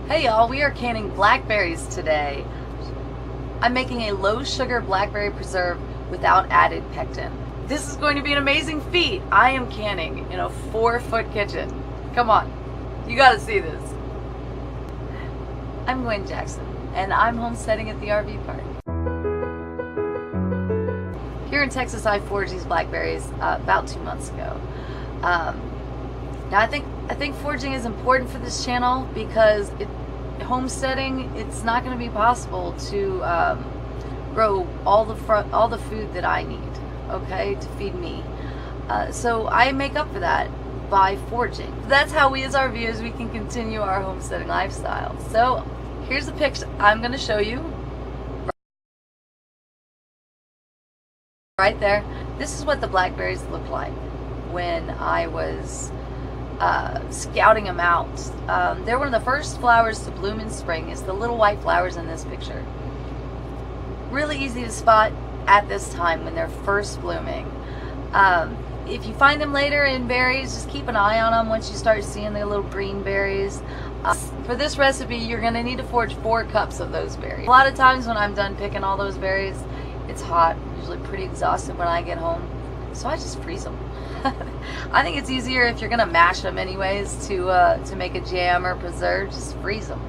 Hey y'all, we are canning blackberries today. I'm making a low sugar blackberry preserve without added pectin. This is going to be an amazing feat. I am canning in a 4-foot kitchen. Come on, you gotta see this. I'm Gwen Jackson and I'm homesteading at the RV park. Here in Texas, I foraged these blackberries about 2 months ago. Now I think foraging is important for this channel because homesteading, it's not going to be possible to grow all the food that I need, okay, to feed me. So I make up for that by foraging. That's how we as RVers, we can continue our homesteading lifestyle. So here's the picture I'm going to show you right there. This is what the blackberries look like when I was scouting them out. They're one of the first flowers to bloom in spring. It's the little white flowers in this picture. Really easy to spot at this time when they're first blooming. If you find them later in berries, just keep an eye on them once you start seeing the little green berries. For this recipe, you're going to need to forage 4 cups of those berries. A lot of times when I'm done picking all those berries, it's hot, usually pretty exhausted when I get home, so I just freeze them. I think it's easier if you're gonna mash them anyways to make a jam or preserve. Just freeze them.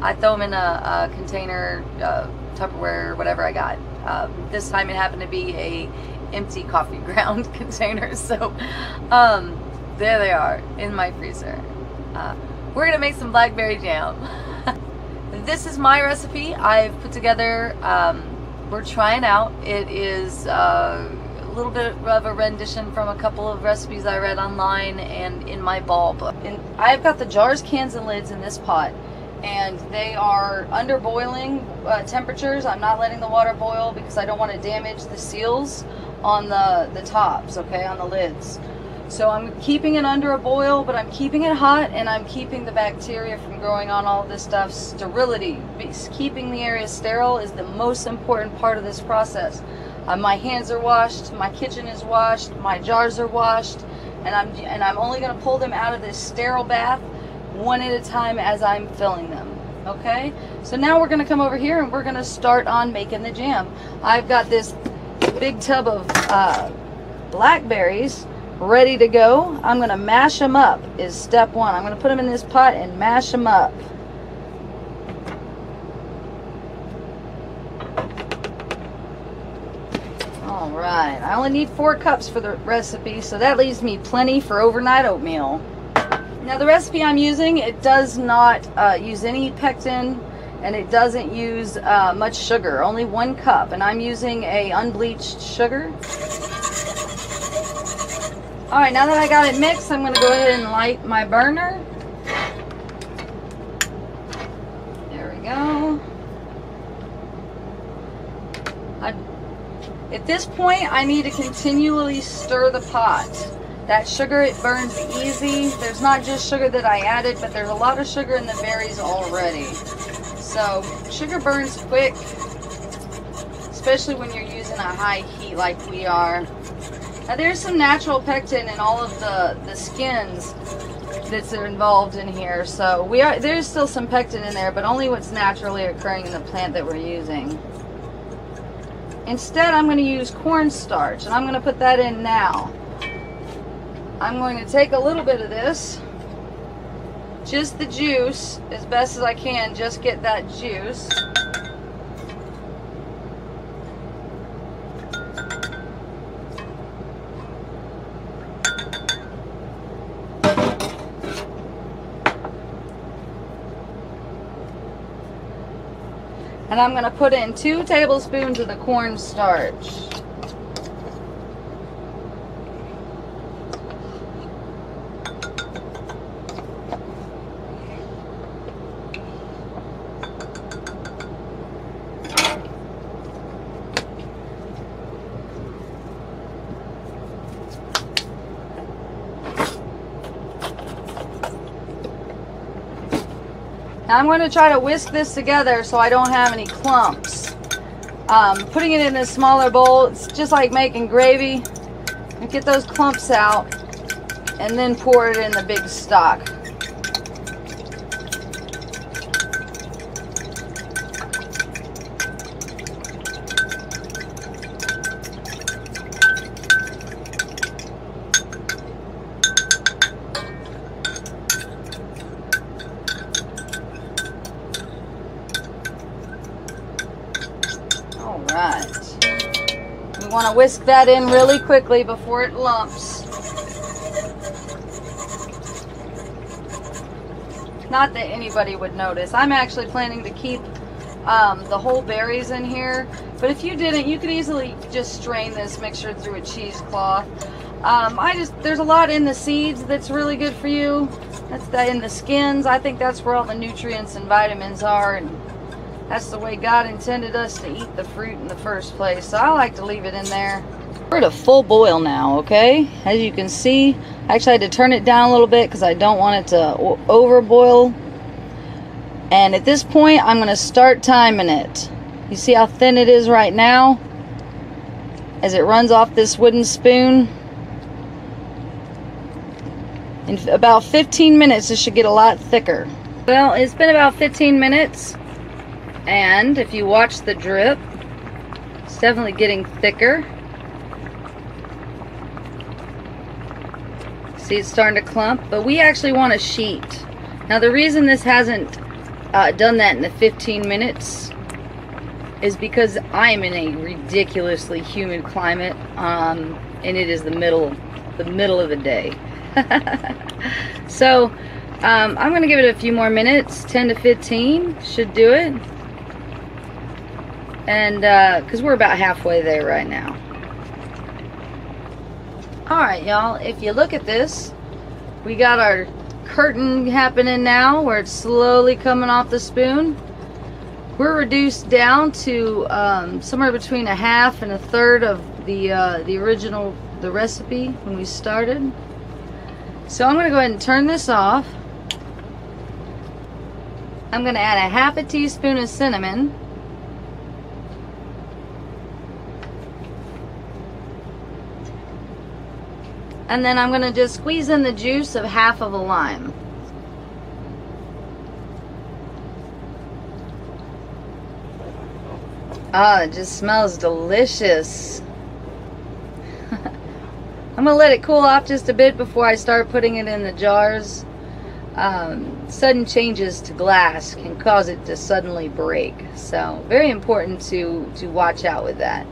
I throw them in a container, Tupperware, or whatever I got. This time it happened to be a empty coffee ground container, so there they are in my freezer. We're gonna make some blackberry jam. This is my recipe I've put together. We're trying out. It is a little bit of a rendition from a couple of recipes I read online and in my ball book. And I've got the jars, cans, and lids in this pot, and they are under boiling temperatures. I'm not letting the water boil because I don't want to damage the seals on the tops, okay, on the lids. So I'm keeping it under a boil, but I'm keeping it hot, and I'm keeping the bacteria from growing on all this stuff. Sterility, keeping the area sterile, is the most important part of this process. My hands are washed, my kitchen is washed, my jars are washed, and I'm only going to pull them out of this sterile bath one at a time as I'm filling them. Okay, so now we're going to come over here and we're going to start on making the jam. I've got this big tub of blackberries ready to go. I'm going to mash them up is step one. I'm going to put them in this pot and mash them up. Alright, I only need 4 cups for the recipe, so that leaves me plenty for overnight oatmeal. Now the recipe I'm using, it does not use any pectin, and it doesn't use much sugar, only 1 cup, and I'm using a unbleached sugar. Alright, now that I got it mixed, I'm going to go ahead and light my burner. There we go. At this point, I need to continually stir the pot. That sugar, it burns easy. There's not just sugar that I added, but there's a lot of sugar in the berries already. So sugar burns quick, especially when you're using a high heat like we are. Now there's some natural pectin in all of the skins that's involved in here. So there's still some pectin in there, but only what's naturally occurring in the plant that we're using. Instead, I'm going to use cornstarch, and I'm going to put that in now. I'm going to take a little bit of this, just the juice, as best as I can, just get that juice. And I'm going to put in 2 tablespoons of the cornstarch. Now I'm going to try to whisk this together so I don't have any clumps. Putting it in a smaller bowl, it's just like making gravy. And get those clumps out and then pour it in the big stock. want to whisk that in really quickly before it lumps. Not that anybody would notice. I'm actually planning to keep the whole berries in here, but if you didn't, you could easily just strain this mixture through a cheesecloth. There's a lot in the seeds that's really good for you. That's in the skins. I think that's where all the nutrients and vitamins are, and that's the way God intended us to eat the fruit in the first place. So I like to leave it in there. We're at a full boil now, okay? As you can see, I actually had to turn it down a little bit because I don't want it to over boil. And at this point, I'm going to start timing it. You see how thin it is right now? As it runs off this wooden spoon. In about 15 minutes, it should get a lot thicker. Well, it's been about 15 minutes. And if you watch the drip, it's definitely getting thicker. See, it's starting to clump, but we actually want a sheet. Now, the reason this hasn't done that in the 15 minutes is because I'm in a ridiculously humid climate, and it is the middle of the day. So, I'm going to give it a few more minutes, 10 to 15 should do it. And, because we're about halfway there right now. Alright, y'all, if you look at this, we got our curtain happening now where it's slowly coming off the spoon. We're reduced down to somewhere between a half and a third of the original recipe when we started. So I'm going to go ahead and turn this off. I'm going to add a half a teaspoon of cinnamon. And then I'm going to just squeeze in the juice of half of a lime. Ah, it just smells delicious. I'm going to let it cool off just a bit before I start putting it in the jars. Sudden changes to glass can cause it to suddenly break. So, very important to watch out with that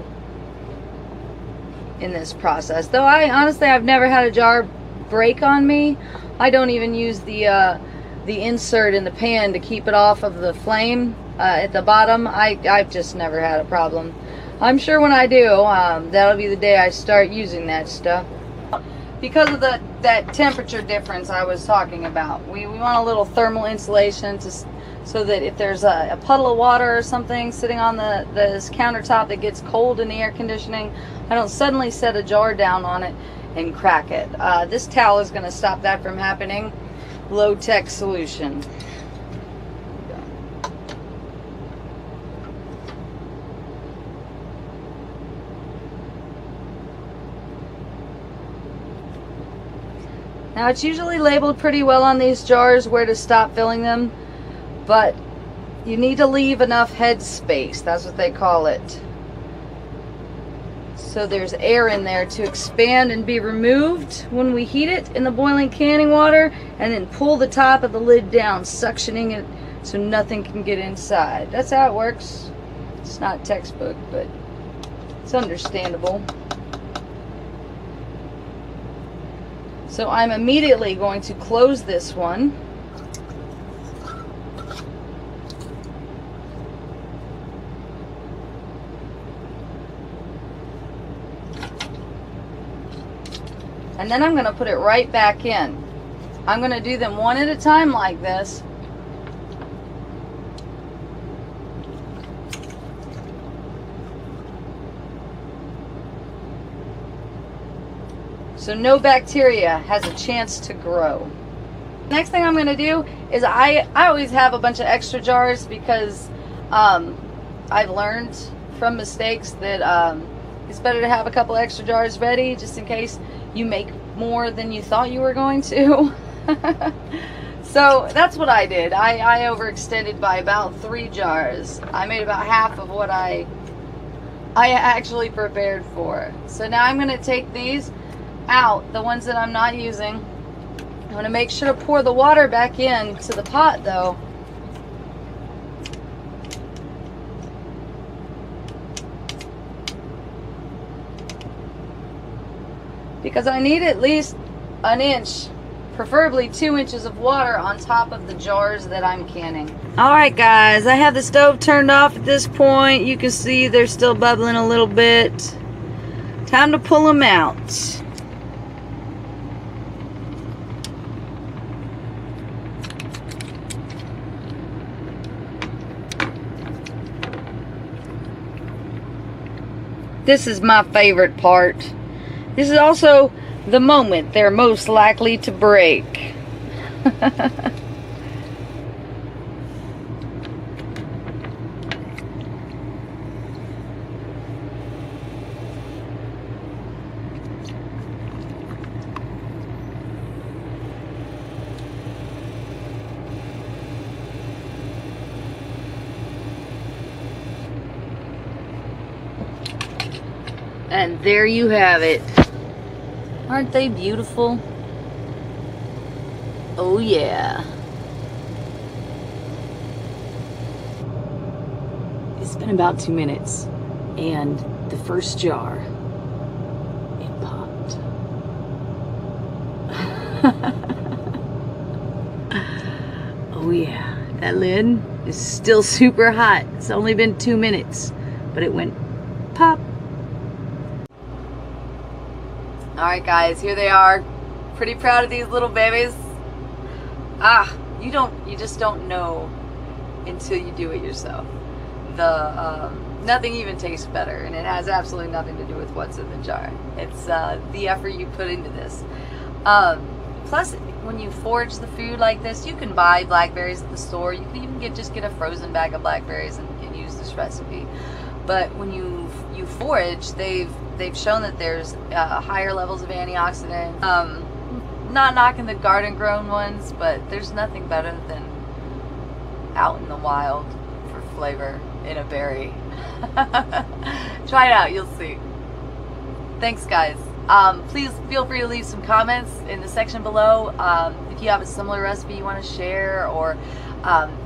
in this process. Though I've never had a jar break on me. I don't even use the insert in the pan to keep it off of the flame at the bottom. I've just never had a problem. I'm sure when I do, that'll be the day I start using that stuff. Because of that temperature difference I was talking about, we want a little thermal insulation so that if there's a puddle of water or something sitting on this countertop that gets cold in the air conditioning, I don't suddenly set a jar down on it and crack it. This towel is going to stop that from happening. Low-tech solution. Now, it's usually labeled pretty well on these jars where to stop filling them, but you need to leave enough head space. That's what they call it. So there's air in there to expand and be removed when we heat it in the boiling canning water, and then pull the top of the lid down, suctioning it so nothing can get inside. That's how it works. It's not textbook, but it's understandable. So I'm immediately going to close this one. And then I'm going to put it right back in. I'm going to do them one at a time like this. So no bacteria has a chance to grow. Next thing I'm going to do is I always have a bunch of extra jars because I've learned from mistakes that it's better to have a couple extra jars ready just in case you make more than you thought you were going to. So that's what I did. I overextended by about 3 jars. I made about half of what I actually prepared for. So now I'm going to take these out, the ones that I'm not using. I'm going to make sure to pour the water back in to the pot though. because I need at least an inch, preferably 2 inches of water on top of the jars that I'm canning. Alright guys, I have the stove turned off at this point. You can see they're still bubbling a little bit. Time to pull them out. This is my favorite part. This is also the moment they're most likely to break. And there you have it. Aren't they beautiful? Oh yeah. It's been about 2 minutes and the first jar, it popped. Oh yeah, that lid is still super hot. It's only been 2 minutes, but it went pop. Alright guys, here they are. Pretty proud of these little babies. You just don't know until you do it yourself. Nothing even tastes better, and it has absolutely nothing to do with what's in the jar. It's the effort you put into this. Plus, when you forage the food like this, you can buy blackberries at the store. You can even just get a frozen bag of blackberries and use this recipe. But when you forage, they've shown that there's higher levels of antioxidant. Not knocking the garden grown ones, but there's nothing better than out in the wild for flavor in a berry. Try it out, you'll see. Thanks guys. Please feel free to leave some comments in the section below if you have a similar recipe you want to share, or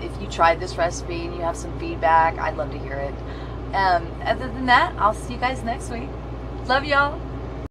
if you tried this recipe and you have some feedback. I'd love to hear it. Other than that, I'll see you guys next week. Love y'all.